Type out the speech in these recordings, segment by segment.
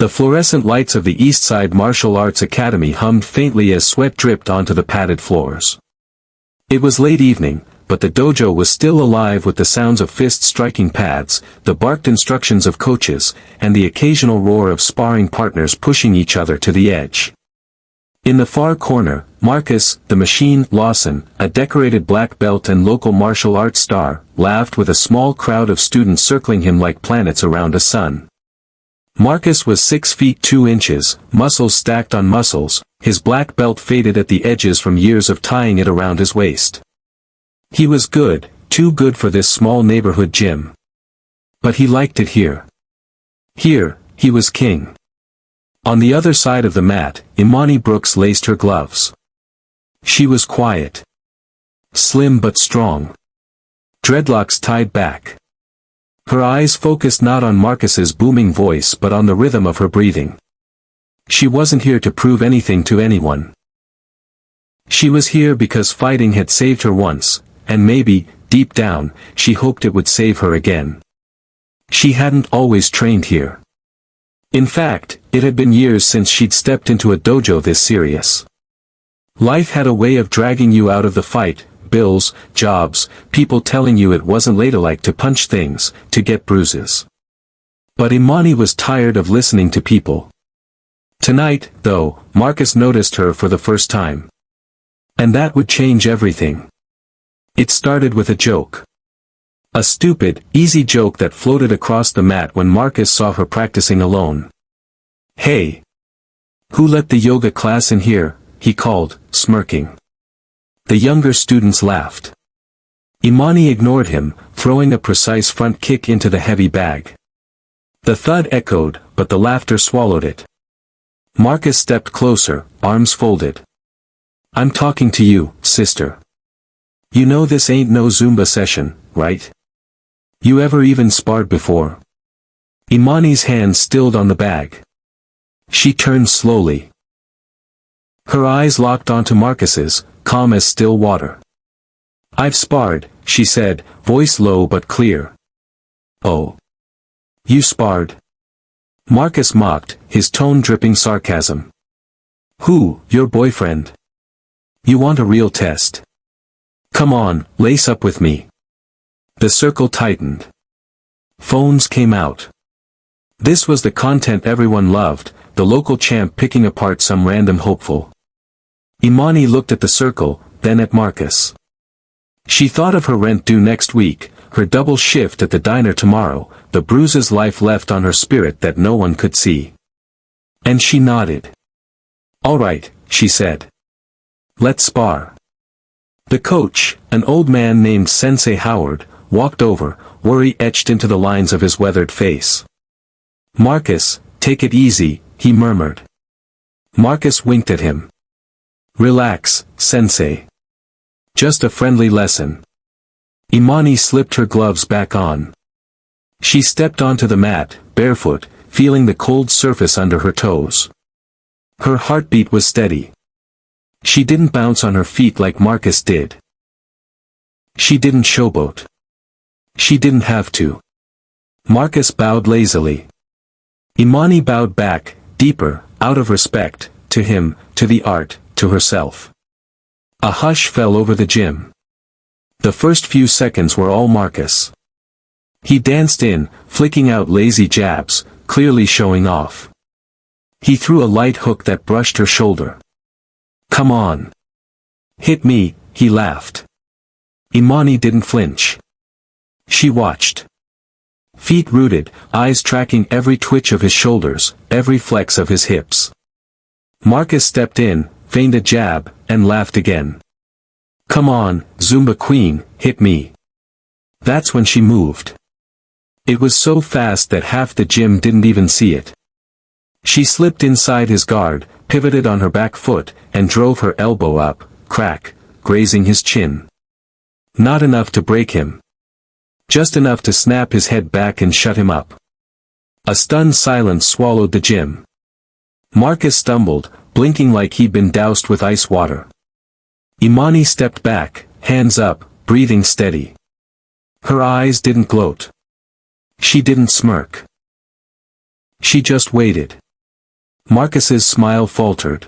The fluorescent lights of the Eastside Martial Arts Academy hummed faintly as sweat dripped onto the padded floors. It was late evening, but the dojo was still alive with the sounds of fists striking pads, the barked instructions of coaches, and the occasional roar of sparring partners pushing each other to the edge. In the far corner, Marcus, the Machine Lawson, a decorated black belt and local martial arts star, laughed with a small crowd of students circling him like planets around a sun. Marcus was 6 feet 2 inches, muscles stacked on muscles, his black belt faded at the edges from years of tying it around his waist. He was good, too good for this small neighborhood gym. But he liked it here. Here, he was king. On the other side of the mat, Imani Brooks laced her gloves. She was quiet. Slim but strong. Dreadlocks tied back. Her eyes focused not on Marcus's booming voice but on the rhythm of her breathing. She wasn't here to prove anything to anyone. She was here because fighting had saved her once, and maybe, deep down, she hoped it would save her again. She hadn't always trained here. In fact, it had been years since she'd stepped into a dojo this serious. Life had a way of dragging you out of the fight, bills, jobs, people telling you it wasn't ladylike to punch things, to get bruises. But Imani was tired of listening to people. Tonight, though, Marcus noticed her for the first time. And that would change everything. It started with a joke. A stupid, easy joke that floated across the mat when Marcus saw her practicing alone. "Hey! Who let the yoga class in here?" he called, smirking. The younger students laughed. Imani ignored him, throwing a precise front kick into the heavy bag. The thud echoed, but the laughter swallowed it. Marcus stepped closer, arms folded. "I'm talking to you, sister. You know this ain't no Zumba session, right? You ever even sparred before?" Imani's hand stilled on the bag. She turned slowly. Her eyes locked onto Marcus's, calm as still water. "I've sparred," she said, voice low but clear. "Oh. You sparred?" Marcus mocked, his tone dripping sarcasm. "Who, your boyfriend? You want a real test? Come on, lace up with me." The circle tightened. Phones came out. This was the content everyone loved, the local champ picking apart some random hopeful. Imani looked at the circle, then at Marcus. She thought of her rent due next week, her double shift at the diner tomorrow, the bruises life left on her spirit that no one could see. And she nodded. "All right," she said. "Let's spar." The coach, an old man named Sensei Howard, walked over, worry etched into the lines of his weathered face. "Marcus, take it easy," he murmured. Marcus winked at him. "Relax, Sensei. Just a friendly lesson." Imani slipped her gloves back on. She stepped onto the mat, barefoot, feeling the cold surface under her toes. Her heartbeat was steady. She didn't bounce on her feet like Marcus did. She didn't showboat. She didn't have to. Marcus bowed lazily. Imani bowed back, deeper, out of respect, to him, to the art, to herself. A hush fell over the gym. The first few seconds were all Marcus. He danced in, flicking out lazy jabs, clearly showing off. He threw a light hook that brushed her shoulder. "Come on. Hit me," he laughed. Imani didn't flinch. She watched. Feet rooted, eyes tracking every twitch of his shoulders, every flex of his hips. Marcus stepped in, feigned a jab, and laughed again. "Come on, Zumba Queen, hit me." That's when she moved. It was so fast that half the gym didn't even see it. She slipped inside his guard, pivoted on her back foot, and drove her elbow up, crack, grazing his chin. Not enough to break him. Just enough to snap his head back and shut him up. A stunned silence swallowed the gym. Marcus stumbled, blinking like he'd been doused with ice water. Imani stepped back, hands up, breathing steady. Her eyes didn't gloat. She didn't smirk. She just waited. Marcus's smile faltered.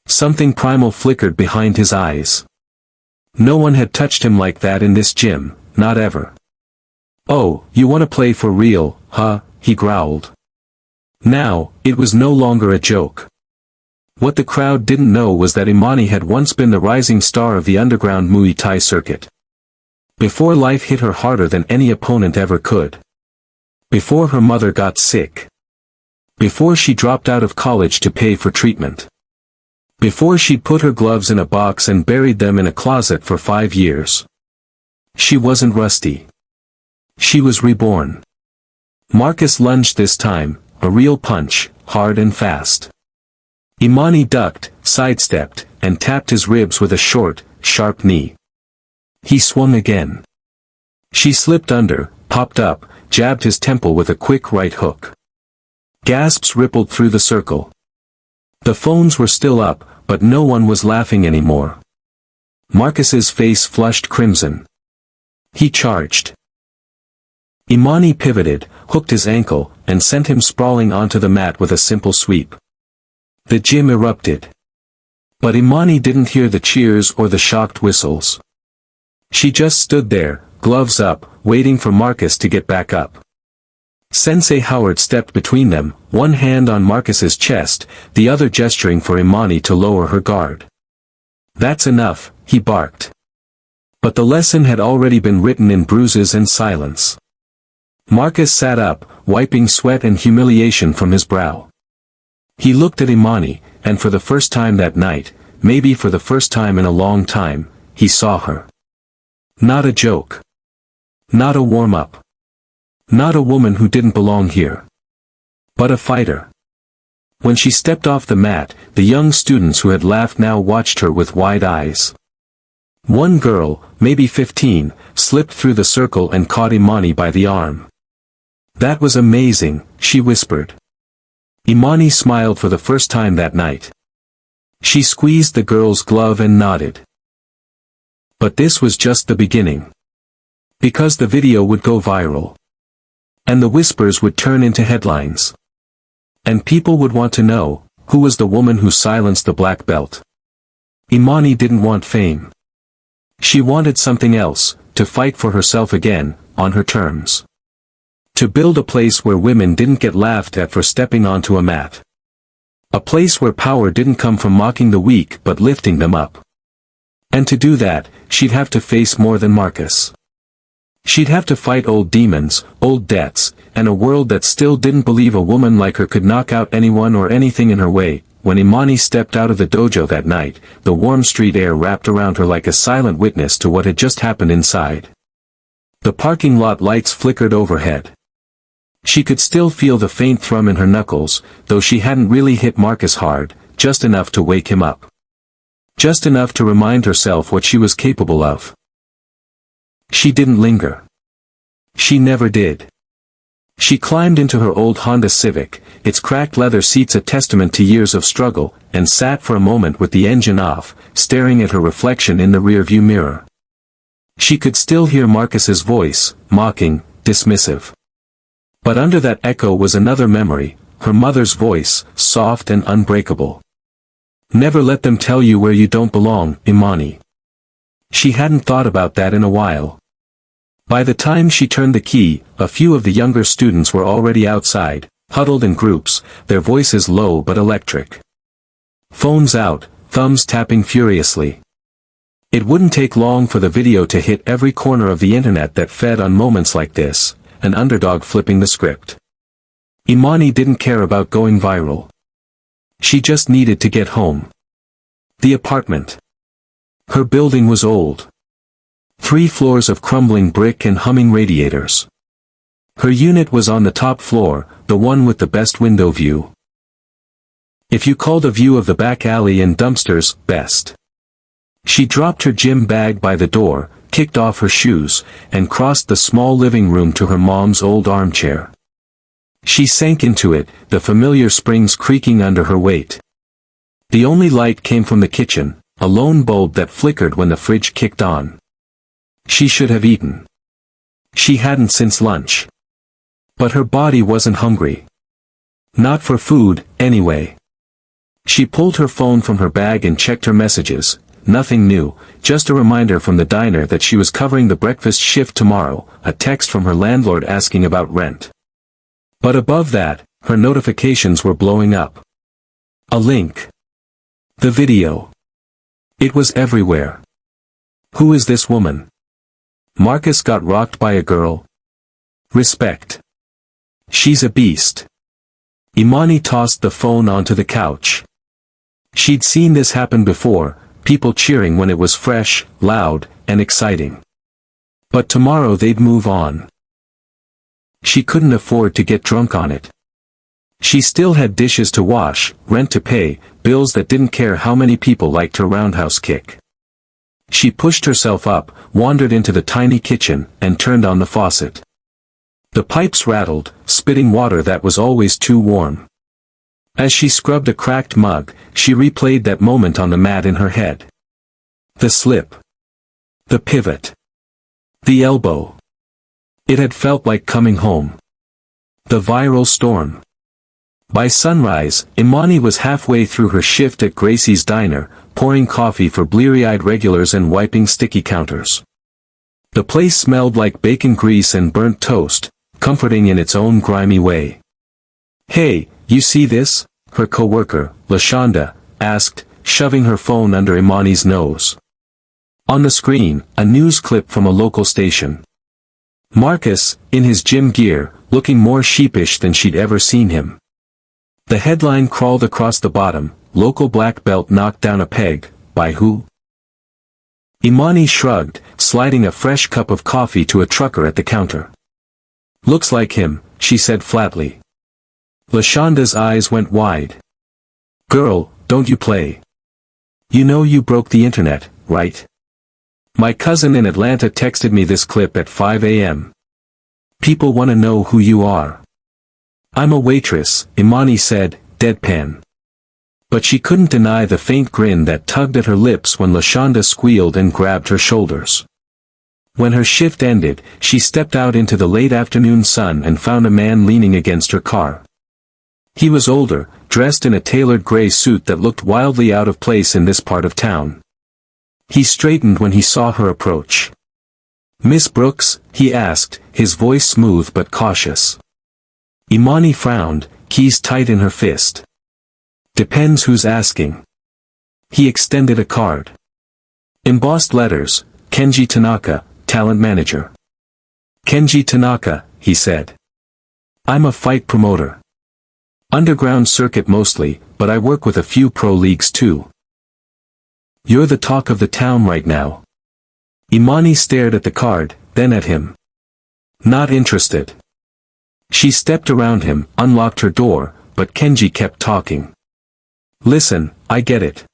Something primal flickered behind his eyes. No one had touched him like that in this gym, not ever. "Oh, you want to play for real, huh?" he growled. Now, it was no longer a joke. What the crowd didn't know was that Imani had once been the rising star of the underground Muay Thai circuit. Before life hit her harder than any opponent ever could. Before her mother got sick. Before she dropped out of college to pay for treatment. Before she put her gloves in a box and buried them in a closet for 5 years. She wasn't rusty. She was reborn. Marcus lunged this time, a real punch, hard and fast. Imani ducked, sidestepped, and tapped his ribs with a short, sharp knee. He swung again. She slipped under, popped up, jabbed his temple with a quick right hook. Gasps rippled through the circle. The phones were still up, but no one was laughing anymore. Marcus's face flushed crimson. He charged. Imani pivoted, hooked his ankle, and sent him sprawling onto the mat with a simple sweep. The gym erupted. But Imani didn't hear the cheers or the shocked whistles. She just stood there, gloves up, waiting for Marcus to get back up. Sensei Howard stepped between them, one hand on Marcus's chest, the other gesturing for Imani to lower her guard. "That's enough," he barked. But the lesson had already been written in bruises and silence. Marcus sat up, wiping sweat and humiliation from his brow. He looked at Imani, and for the first time that night, maybe for the first time in a long time, he saw her. Not a joke. Not a warm-up. Not a woman who didn't belong here. But a fighter. When she stepped off the mat, the young students who had laughed now watched her with wide eyes. One girl, maybe 15, slipped through the circle and caught Imani by the arm. "That was amazing," she whispered. Imani smiled for the first time that night. She squeezed the girl's glove and nodded. But this was just the beginning. Because the video would go viral. And the whispers would turn into headlines. And people would want to know, who was the woman who silenced the black belt? Imani didn't want fame. She wanted something else, to fight for herself again, on her terms. To build a place where women didn't get laughed at for stepping onto a mat. A place where power didn't come from mocking the weak but lifting them up. And to do that, she'd have to face more than Marcus. She'd have to fight old demons, old debts, and a world that still didn't believe a woman like her could knock out anyone or anything in her way. When Imani stepped out of the dojo that night, the warm street air wrapped around her like a silent witness to what had just happened inside. The parking lot lights flickered overhead. She could still feel the faint thrum in her knuckles, though she hadn't really hit Marcus hard, just enough to wake him up. Just enough to remind herself what she was capable of. She didn't linger. She never did. She climbed into her old Honda Civic, its cracked leather seats a testament to years of struggle, and sat for a moment with the engine off, staring at her reflection in the rearview mirror. She could still hear Marcus's voice, mocking, dismissive. But under that echo was another memory, her mother's voice, soft and unbreakable. "Never let them tell you where you don't belong, Imani." She hadn't thought about that in a while. By the time she turned the key, a few of the younger students were already outside, huddled in groups, their voices low but electric. Phones out, thumbs tapping furiously. It wouldn't take long for the video to hit every corner of the internet that fed on moments like this, an underdog flipping the script. Imani didn't care about going viral. She just needed to get home. The apartment. Her building was old. 3 floors of crumbling brick and humming radiators. Her unit was on the top floor, the one with the best window view. If you called a view of the back alley and dumpsters, best. She dropped her gym bag by the door, kicked off her shoes, and crossed the small living room to her mom's old armchair. She sank into it, the familiar springs creaking under her weight. The only light came from the kitchen, a lone bulb that flickered when the fridge kicked on. She should have eaten. She hadn't since lunch. But her body wasn't hungry. Not for food, anyway. She pulled her phone from her bag and checked her messages. Nothing new, just a reminder from the diner that she was covering the breakfast shift tomorrow, a text from her landlord asking about rent. But above that, her notifications were blowing up. A link. The video. It was everywhere. Who is this woman? Marcus got rocked by a girl. Respect. She's a beast. Imani tossed the phone onto the couch. She'd seen this happen before, people cheering when it was fresh, loud, and exciting. But tomorrow they'd move on. She couldn't afford to get drunk on it. She still had dishes to wash, rent to pay, bills that didn't care how many people liked her roundhouse kick. She pushed herself up, wandered into the tiny kitchen, and turned on the faucet. The pipes rattled, spitting water that was always too warm. As she scrubbed a cracked mug, she replayed that moment on the mat in her head. The slip. The pivot. The elbow. It had felt like coming home. The viral storm. By sunrise, Imani was halfway through her shift at Gracie's diner, pouring coffee for bleary-eyed regulars and wiping sticky counters. The place smelled like bacon grease and burnt toast, comforting in its own grimy way. "Hey, you see this?" her co-worker, LaShonda, asked, shoving her phone under Imani's nose. On the screen, a news clip from a local station. Marcus, in his gym gear, looking more sheepish than she'd ever seen him. The headline crawled across the bottom, "Local black belt knocked down a peg, by who?" Imani shrugged, sliding a fresh cup of coffee to a trucker at the counter. "Looks like him," she said flatly. LaShonda's eyes went wide. "Girl, don't you play. You know you broke the internet, right? My cousin in Atlanta texted me this clip at 5 a.m. People want to know who you are." "I'm a waitress," Imani said, deadpan. But she couldn't deny the faint grin that tugged at her lips when LaShonda squealed and grabbed her shoulders. When her shift ended, she stepped out into the late afternoon sun and found a man leaning against her car. He was older, dressed in a tailored gray suit that looked wildly out of place in this part of town. He straightened when he saw her approach. "Miss Brooks?" he asked, his voice smooth but cautious. Imani frowned, keys tight in her fist. "Depends who's asking." He extended a card. Embossed letters, "Kenji Tanaka, talent manager." "Kenji Tanaka," he said. "I'm a fight promoter. Underground circuit mostly, but I work with a few pro leagues too." "You're the talk of the town right now." Imani stared at the card, then at him. "Not interested." She stepped around him, unlocked her door, but Kenji kept talking. "Listen, I get it.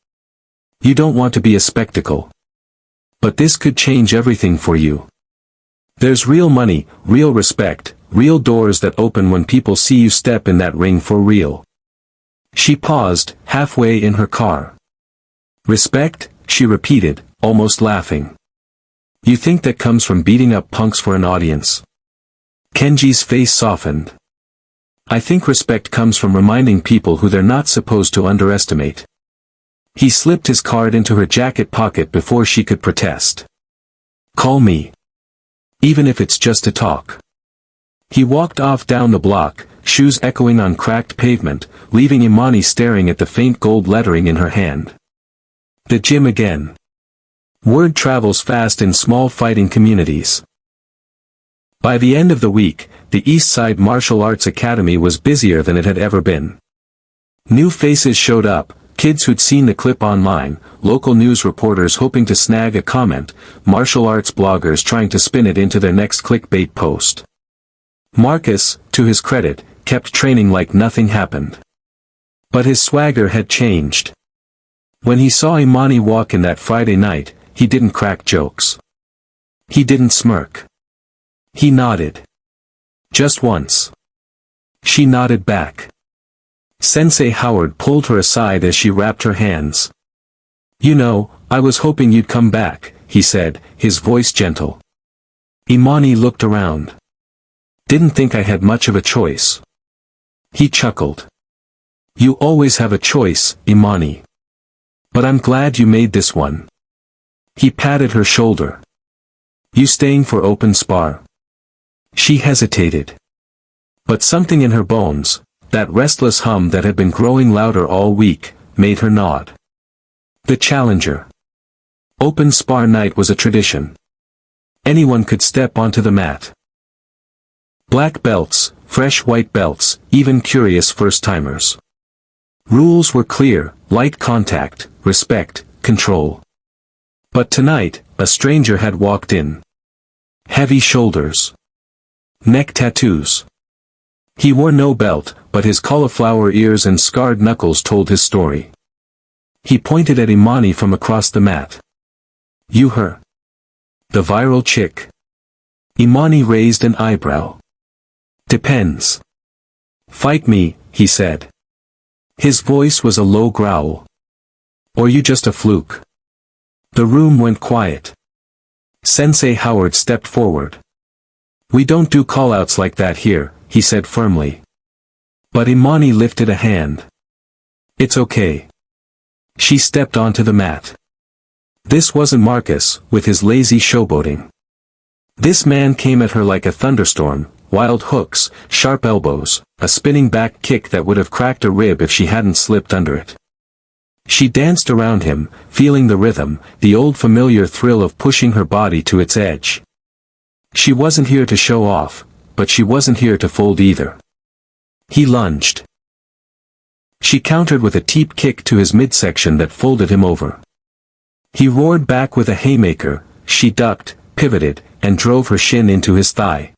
You don't want to be a spectacle. But this could change everything for you. There's real money, real respect, real doors that open when people see you step in that ring for real." She paused, halfway in her car. "Respect?" she repeated, almost laughing. "You think that comes from beating up punks for an audience?" Kenji's face softened. "I think respect comes from reminding people who they're not supposed to underestimate." He slipped his card into her jacket pocket before she could protest. "Call me. Even if it's just to talk." He walked off down the block, shoes echoing on cracked pavement, leaving Imani staring at the faint gold lettering in her hand. The gym again. Word travels fast in small fighting communities. By the end of the week, the Eastside Martial Arts Academy was busier than it had ever been. New faces showed up, kids who'd seen the clip online, local news reporters hoping to snag a comment, martial arts bloggers trying to spin it into their next clickbait post. Marcus, to his credit, kept training like nothing happened. But his swagger had changed. When he saw Imani walk in that Friday night, he didn't crack jokes. He didn't smirk. He nodded. Just once. She nodded back. Sensei Howard pulled her aside as she wrapped her hands. "You know, I was hoping you'd come back," he said, his voice gentle. Imani looked around. "Didn't think I had much of a choice." He chuckled. You always have a choice, Imani. But I'm glad you made this one. He patted her shoulder. You staying for open spar? She hesitated. But something in her bones, that restless hum that had been growing louder all week, made her nod. The challenger. Open spar night was a tradition. Anyone could step onto the mat. Black belts, fresh white belts, even curious first-timers. Rules were clear: light contact, respect, control. But tonight, a stranger had walked in. Heavy shoulders. Neck tattoos. He wore no belt, but his cauliflower ears and scarred knuckles told his story. He pointed at Imani from across the mat. You her? The viral chick? Imani raised an eyebrow. Depends. Fight me, he said. His voice was a low growl. Or you just a fluke? The room went quiet. Sensei Howard stepped forward. We don't do callouts like that here, he said firmly. But Imani lifted a hand. It's okay. She stepped onto the mat. This wasn't Marcus, with his lazy showboating. This man came at her like a thunderstorm, wild hooks, sharp elbows, a spinning back kick that would have cracked a rib if she hadn't slipped under it. She danced around him, feeling the rhythm, the old familiar thrill of pushing her body to its edge. She wasn't here to show off, but she wasn't here to fold either. He lunged. She countered with a deep kick to his midsection that folded him over. He roared back with a haymaker. She ducked, pivoted, and drove her shin into his thigh.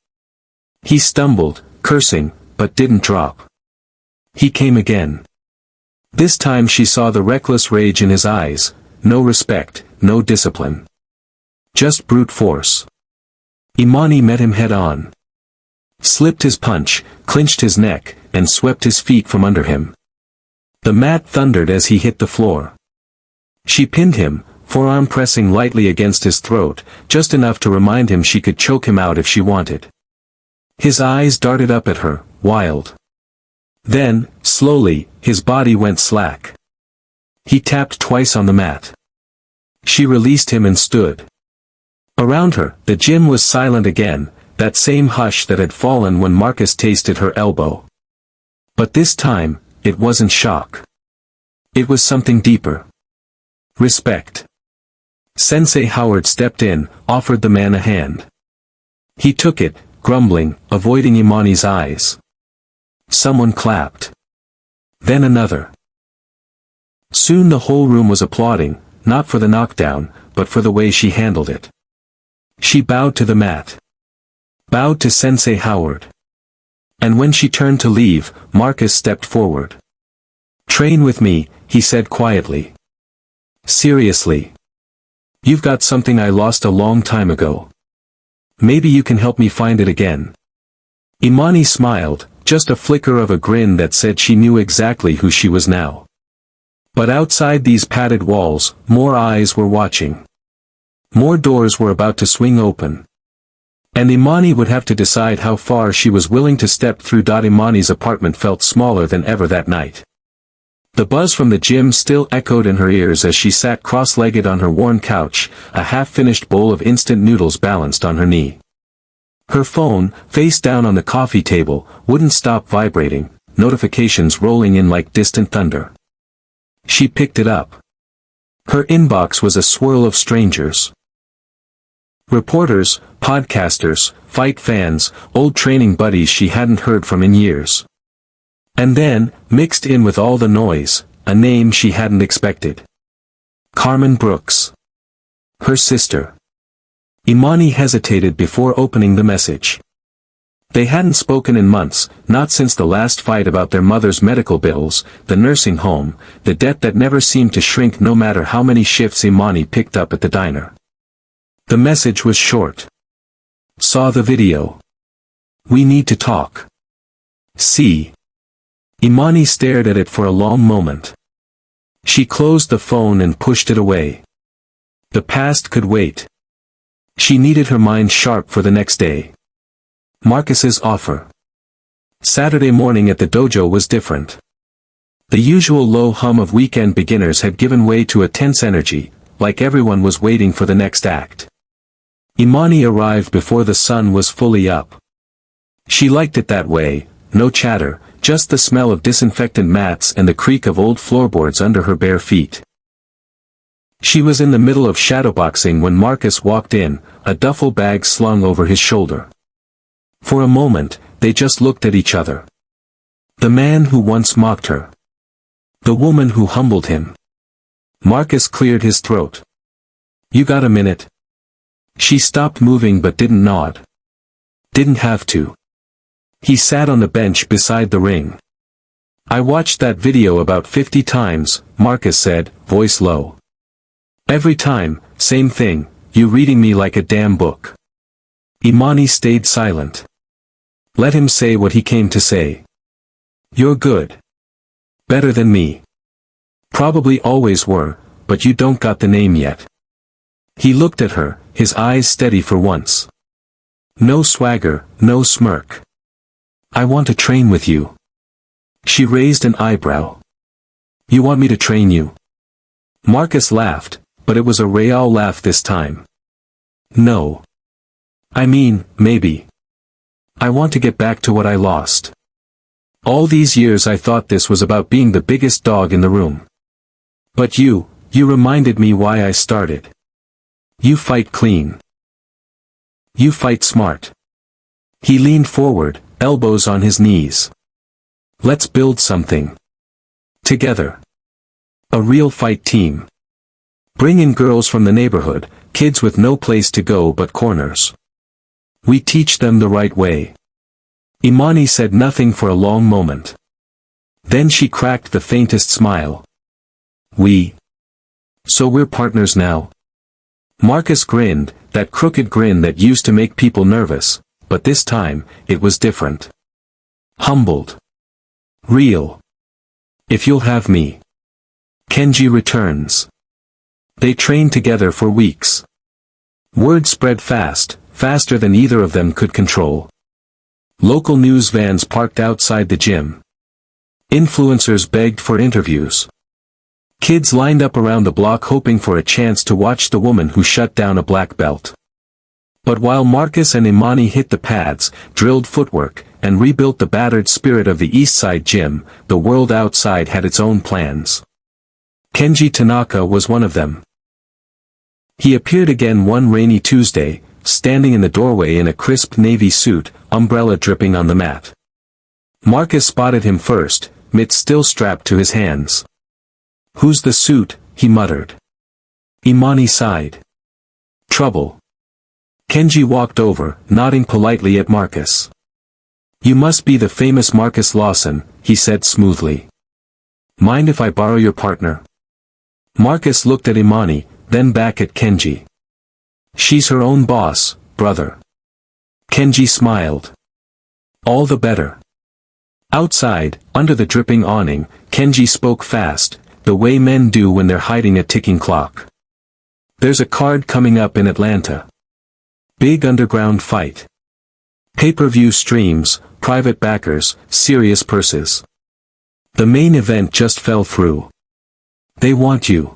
He stumbled, cursing, but didn't drop. He came again. This time she saw the reckless rage in his eyes, no respect, no discipline. Just brute force. Imani met him head-on. Slipped his punch, clinched his neck, and swept his feet from under him. The mat thundered as he hit the floor. She pinned him, forearm pressing lightly against his throat, just enough to remind him she could choke him out if she wanted. His eyes darted up at her, wild. Then, slowly, his body went slack. He tapped twice on the mat. She released him and stood. Around her, the gym was silent again, that same hush that had fallen when Marcus tasted her elbow. But this time, it wasn't shock. It was something deeper. Respect. Sensei Howard stepped in, offered the man a hand. He took it, grumbling, avoiding Imani's eyes. Someone clapped. Then another. Soon the whole room was applauding, not for the knockdown, but for the way she handled it. She bowed to the mat. Bowed to Sensei Howard. And when she turned to leave, Marcus stepped forward. Train with me, he said quietly. Seriously. You've got something I lost a long time ago. Maybe you can help me find it again. Imani smiled, just a flicker of a grin that said she knew exactly who she was now. But outside these padded walls, more eyes were watching. More doors were about to swing open. And Imani would have to decide how far she was willing to step through. Imani's apartment felt smaller than ever that night. The buzz from the gym still echoed in her ears as she sat cross-legged on her worn couch, a half-finished bowl of instant noodles balanced on her knee. Her phone, face down on the coffee table, wouldn't stop vibrating, notifications rolling in like distant thunder. She picked it up. Her inbox was a swirl of strangers. Reporters, podcasters, fight fans, old training buddies she hadn't heard from in years. And then, mixed in with all the noise, a name she hadn't expected. Carmen Brooks. Her sister. Imani hesitated before opening the message. They hadn't spoken in months, not since the last fight about their mother's medical bills, the nursing home, the debt that never seemed to shrink no matter how many shifts Imani picked up at the diner. The message was short. Saw the video. We need to talk. See. Imani stared at it for a long moment. She closed the phone and pushed it away. The past could wait. She needed her mind sharp for the next day. Marcus's offer. Saturday morning at the dojo was different. The usual low hum of weekend beginners had given way to a tense energy, like everyone was waiting for the next act. Imani arrived before the sun was fully up. She liked it that way, no chatter, just the smell of disinfectant mats and the creak of old floorboards under her bare feet. She was in the middle of shadowboxing when Marcus walked in, a duffel bag slung over his shoulder. For a moment, they just looked at each other. The man who once mocked her. The woman who humbled him. Marcus cleared his throat. "You got a minute?" She stopped moving but didn't nod. Didn't have to. He sat on the bench beside the ring. "I watched that video about 50 times, Marcus said, voice low. "Every time, same thing, you reading me like a damn book." Imani stayed silent. Let him say what he came to say. "You're good. Better than me. Probably always were, but you don't got the name yet." He looked at her, his eyes steady for once. No swagger, no smirk. "I want to train with you." She raised an eyebrow. "You want me to train you?" Marcus laughed, but it was a real laugh this time. "No. I mean, maybe. I want to get back to what I lost. All these years I thought this was about being the biggest dog in the room. But you reminded me why I started. You fight clean. You fight smart." He leaned forward, elbows on his knees. "Let's build something. Together. A real fight team. Bring in girls from the neighborhood, kids with no place to go but corners. We teach them the right way." Imani said nothing for a long moment. Then she cracked the faintest smile. So we're partners now?" Marcus grinned, that crooked grin that used to make people nervous, but this time, it was different. Humbled. Real. "If you'll have me." Kenji returns. They trained together for weeks. Word spread fast, faster than either of them could control. Local news vans parked outside the gym. Influencers begged for interviews. Kids lined up around the block hoping for a chance to watch the woman who shut down a black belt. But while Marcus and Imani hit the pads, drilled footwork, and rebuilt the battered spirit of the Eastside gym, the world outside had its own plans. Kenji Tanaka was one of them. He appeared again one rainy Tuesday, standing in the doorway in a crisp navy suit, umbrella dripping on the mat. Marcus spotted him first, mitt still strapped to his hands. "Who's the suit?" he muttered. Imani sighed. "Trouble." Kenji walked over, nodding politely at Marcus. "You must be the famous Marcus Lawson," he said smoothly. "Mind if I borrow your partner?" Marcus looked at Imani, then back at Kenji. "She's her own boss, brother." Kenji smiled. "All the better." Outside, under the dripping awning, Kenji spoke fast, the way men do when they're hiding a ticking clock. "There's a card coming up in Atlanta. Big underground fight. Pay-per-view streams, private backers, serious purses. The main event just fell through. They want you."